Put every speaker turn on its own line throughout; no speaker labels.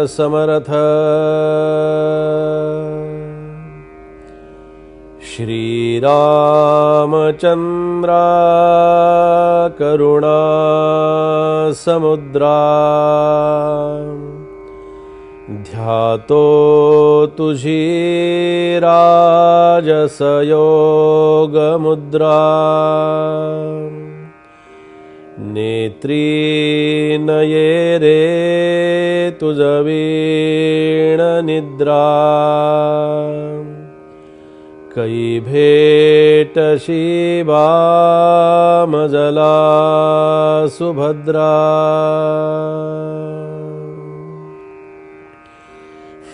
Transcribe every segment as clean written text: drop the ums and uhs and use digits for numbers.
समर्थ। श्रीरामचन्द्रा करुणा समुद्रा ध्यातो तुझी राजसयोगमुद्रा नेत्री नये रे तुझवीण निद्रा कै भेटशी बामजला सुभद्रा।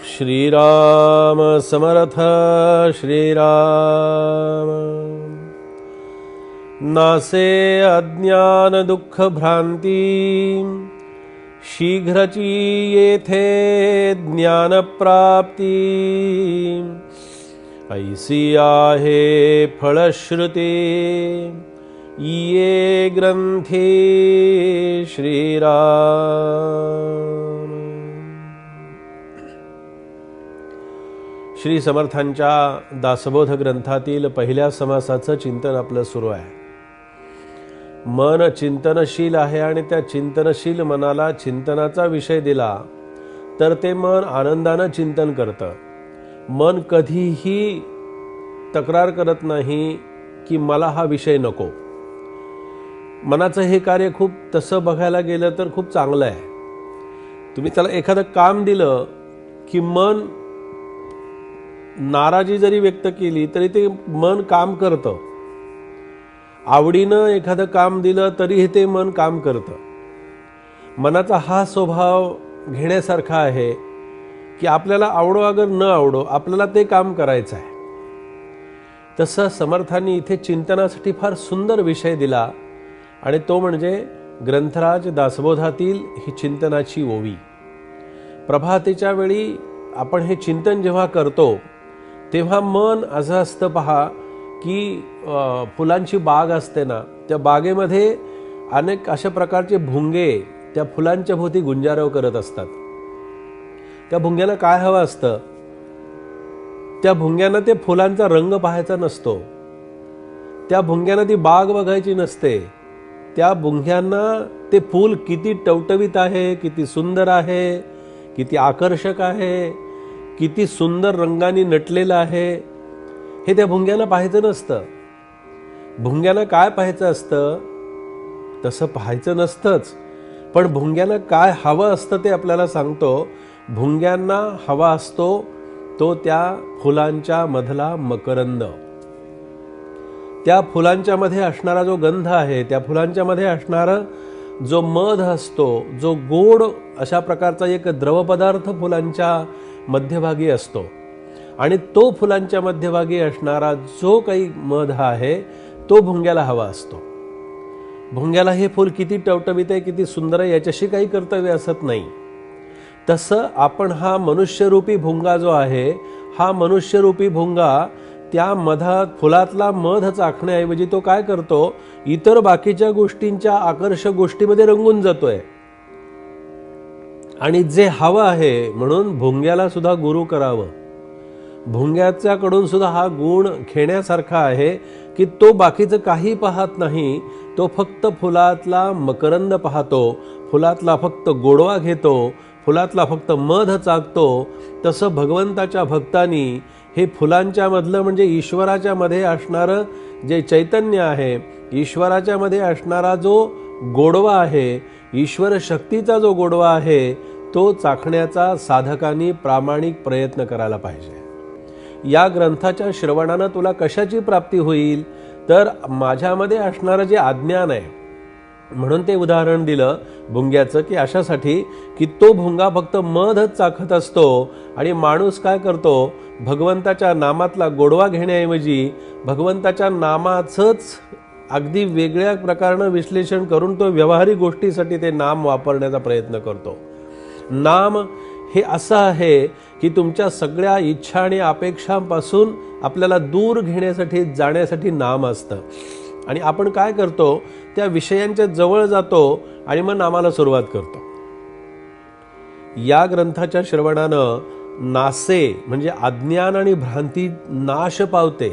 श्रीराम समर्थ श्रीराम। नासे अज्ञान दुःख भ्रांती शीघ्रची येथे ज्ञानप्राप्ती ऐसी आहे फलश्रुती ये ग्रंथी श्रीराम। श्री समर्थांच्या दासबोध ग्रंथातील पहिल्या समासाचं चिंतन आपलं सुरू आहे। मन चिंतनशील आहे आणि त्या चिंतनशील मनाला चिंतनाचा विषय दिला तर ते मन आनंदानं चिंतन करतं। मन कधीही तक्रार करत नाही की मला हा विषय नको। मनाचं हे कार्य खूप तसं बघायला गेलं तर खूप चांगलं आहे। तुम्ही त्याला एखादं काम दिलं की मन नाराजी जरी व्यक्त केली तरी ते मन काम करतं। आवडीनं एखादं काम दिलं तरीही ते मन काम करतं। मनाचा हा स्वभाव घेण्यासारखा आहे की आपल्याला आवडो अगर न आवडो आपल्याला ते काम करायचं आहे। तसं समर्थांनी इथे चिंतनासाठी फार सुंदर विषय दिला आणि तो म्हणजे ग्रंथराज दासबोधातील ही चिंतनाची ओवी। प्रभातेच्या वेळी आपण हे चिंतन जेव्हा करतो तेव्हा मन असं असतं पहा की फुलांची बाग असते ना, त्या बागेमध्ये अनेक अशा प्रकारचे भुंगे त्या फुलांच्या भोवती गुंजारव करत असतात। त्या भुंग्याला काय हवं असतं? त्या भुंग्यांना ते फुलांचा रंग पाहायचा नसतो, त्या भुंग्यांना ती बाग बघायची नसते। त्या भुंग्यांना ते फूल किती टवटवीत आहे, किती सुंदर आहे, किती आकर्षक आहे, किती सुंदर रंगाने नटलेलं आहे हे त्या भुंग्याला पाहायचं नसतं। भुंग्याला काय पाहायचं असतं? तसं पाहायचं नसतंच, पण भुंग्याला काय हवं असतं ते आपल्याला सांगतो। भुंग्यांना हवा असतो तो त्या फुलांच्या मधला मकरंद, त्या फुलांच्या मध्ये असणारा जो गंध आहे, त्या फुलांच्या मध्ये असणारा जो मध असतो, जो गोड अशा प्रकारचा एक द्रवपदार्थ फुलांच्या मध्यभागी असतो आणि तो फुलांच्या मध्यभागी असणारा जो काही मध आहे तो भुंग्याला हवा असतो। भुंग्याला हे फूल किती टवटवीत आहे, किती सुंदर आहे याच्याशी काही कर्तव्य असत नाही। तसं आपण हा मनुष्यरूपी भुंगा जो आहे, हा मनुष्यरूपी भुंगा त्या मधात फुलातला मध चाखण्याऐवजी तो काय करतो? इतर बाकीच्या गोष्टींच्या आकर्षक गोष्टीमध्ये रंगून जातोय। आणि जे हवं आहे म्हणून भुंग्याला सुद्धा गुरु करावं। भुंग्याच्याकडून सुद्धा हा गुण घेण्यासारखा आहे की तो बाकीचं काही पाहत नाही, तो फक्त फुलातला मकरंद पाहतो, फुलातला फक्त गोडवा घेतो, फुलातला फक्त मध चाकतो। तसं भगवंताच्या भक्तांनी हे फुलांच्या मधलं म्हणजे ईश्वराच्या मध्ये असणारं जे चैतन्य आहे, ईश्वराच्या मध्ये असणारा जो गोडवा आहे, ईश्वर शक्तीचा जो गोडवा आहे तो चाखण्याचा साधकांनी प्रामाणिक प्रयत्न करायला पाहिजे। या ग्रंथाच्या श्रवणानं तुला कशाची प्राप्ती होईल? तर माझ्यामध्ये असणारं जे अज्ञान आहे, म्हणून ते उदाहरण दिलं भुंग्याचं की अशासाठी की तो भुंगा फक्त मधच चाखत असतो आणि माणूस काय करतो? भगवंताच्या नामातला गोडवा घेण्याऐवजी भगवंताच्या नामाचंच अगदी वेगळ्या प्रकारनं विश्लेषण करून तो व्यावहारिक गोष्टीसाठी ते नाम वापरण्याचा प्रयत्न करतो। नाम हे असं आहे की तुमच्या सगळ्या इच्छा आणि अपेक्षांपासून आपल्याला दूर घेण्यासाठी जाण्यासाठी नाम असतं आणि आपण काय करतो? त्या विषयांच्या जवळ जातो आणि मग नामाला सुरुवात करतो। या ग्रंथाच्या श्रवणानं नासे म्हणजे अज्ञान आणि भ्रांती नाश पावते,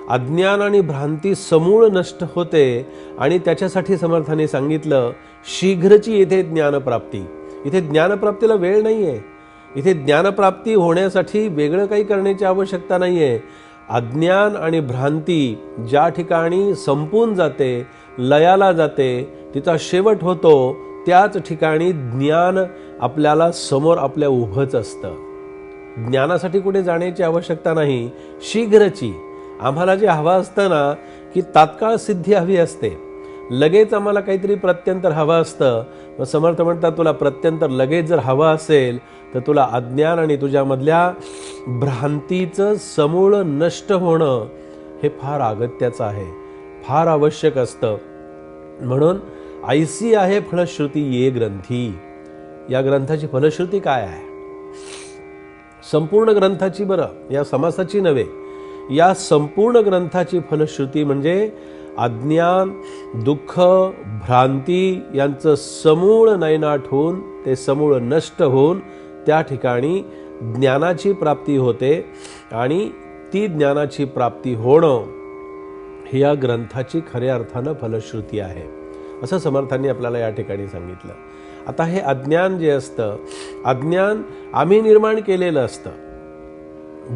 अज्ञान आणि भ्रांती समूळ नष्ट होते आणि त्याच्यासाठी समर्थाने सांगितलं शीघ्रची येथे ज्ञानप्राप्ती. इथे ज्ञानप्राप्तीला वेळ नाहीये, इथे ज्ञानप्राप्ती होण्यासाठी वेगळं काही करण्याची आवश्यकता नाहीये. अज्ञान आणि भ्रांती ज्या ठिकाणी संपून जाते, लयाला जाते, तिचा शेवट होतो, त्याच ठिकाणी ज्ञान आपल्याला समोर आपल्या उभंच असतं. ज्ञानासाठी कुठे जाण्याची आवश्यकता नाही, शीघ्रची. आम्हाला जे हवं असतं ना की तात्काळ सिद्धी हवी असते, लगेच आम्हाला काहीतरी प्रत्यंतर हवं असतं. मग समर्थ म्हणतात तुला प्रत्यंतर लगेच जर हवं असेल तर तुला अज्ञान आणि तुझ्यामधल्या भ्रांतीचं समूळ नष्ट होणं हे फार अगत्याचं आहे, फार आवश्यक असतं. म्हणून ऐसी आहे फलश्रुती ये ग्रंथी. या ग्रंथाची फलश्रुती काय आहे? संपूर्ण ग्रंथाची, बरं या समासाची नव्हे, या संपूर्ण ग्रंथाची फलश्रुती म्हणजे अज्ञान, दुःख, भ्रांती यांचं समूळ नायनाट होऊन, ते समूळ नष्ट होऊन त्या ठिकाणी ज्ञानाची प्राप्ती होते. आणि ती ज्ञानाची प्राप्ती होणं ही या ग्रंथाची खऱ्या अर्थानं फलश्रुती आहे, असं समर्थांनी आपल्याला या ठिकाणी सांगितलं. आता हे अज्ञान जे असतं, अज्ञान आम्ही निर्माण केलेलं असतं.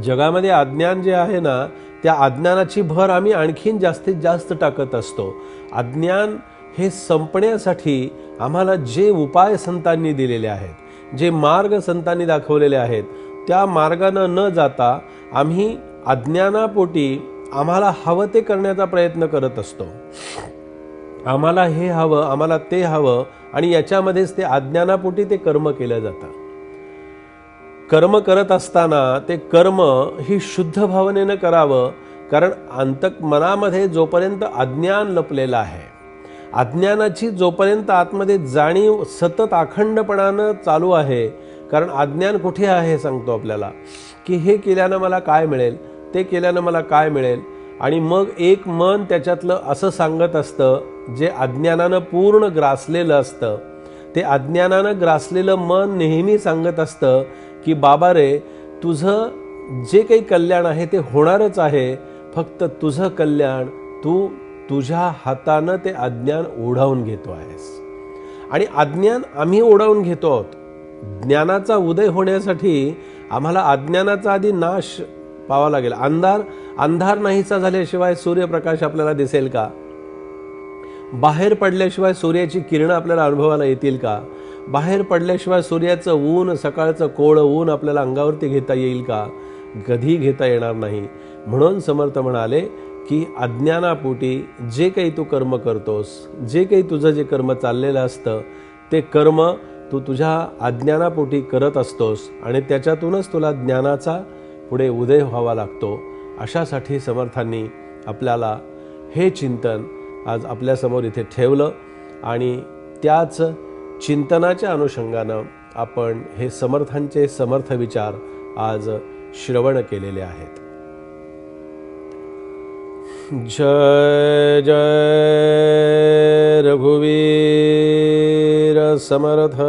जगामध्ये अज्ञान जे आहे ना, त्या अज्ञानाची भर आम्ही आणखीन जास्तीत जास्त टाकत असतो. अज्ञान हे संपण्यासाठी आम्हाला जे उपाय संतांनी दिलेले आहेत, जे मार्ग संतांनी दाखवलेले आहेत, त्या मार्गानं न जाता आम्ही अज्ञानापोटी आम्हाला हवं ते करण्याचा प्रयत्न करत असतो. आम्हाला हे हवं, आम्हाला ते हवं, आणि याच्यामध्येच ते अज्ञानापोटी ते कर्म केलं जातं. कर्म करत असताना ते कर्म ही शुद्ध भावनेनं करावं, कारण मनामध्ये जोपर्यंत अज्ञान लपलेलं आहे, अज्ञानाची जोपर्यंत आतमध्ये जाणीव सतत अखंडपणानं चालू आहे, कारण अज्ञान कुठे आहे सांगतो आपल्याला की हे केल्यानं मला काय मिळेल, ते केल्यानं मला काय मिळेल. आणि मग एक मन त्याच्यातलं असं सांगत असतं जे अज्ञानानं पूर्ण ग्रासलेलं असतं. ते अज्ञानानं ग्रासलेलं मन नेहमी सांगत असतं की बाबा रे, तुझं जे काही कल्याण आहे ते होणारच आहे, फक्त तुझं कल्याण तू तुझ्या हातानं ते अज्ञान ओढावून घेतो आहेस. आणि अज्ञान आम्ही ओढावून घेतो आहोत. ज्ञानाचा उदय होण्यासाठी आम्हाला अज्ञानाचा आधी नाश पाहावा लागेल. अंधार नाहीसा झाल्याशिवाय सूर्यप्रकाश आपल्याला दिसेल का? बाहेर पडल्याशिवाय सूर्याची किरणं आपल्याला अनुभवाला येतील का? बाहेर पडल्याशिवाय सूर्याचं ऊन, सकाळचं कोवळं ऊन आपल्याला अंगावरती घेता येईल का? कधी घेता येणार नाही. म्हणून समर्थ म्हणाले की अज्ञानापोटी जे काही तू कर्म करतोस, जे काही तुझं जे कर्म चाललेलं असतं, ते कर्म तू तुझ्या अज्ञानापोटी करत असतोस आणि त्याच्यातूनच तुला ज्ञानाचा पुढे उदय व्हावा लागतो. अशासाठी समर्थांनी आपल्याला हे चिंतन आज आपल्यासमोर इथे ठेवलं आणि त्याच चिंतनाच्या अनुषंगानं आपण हे समर्थांचे समर्थ विचार आज श्रवण केलेले आहेत. जय जय रघुवीर समर्थ.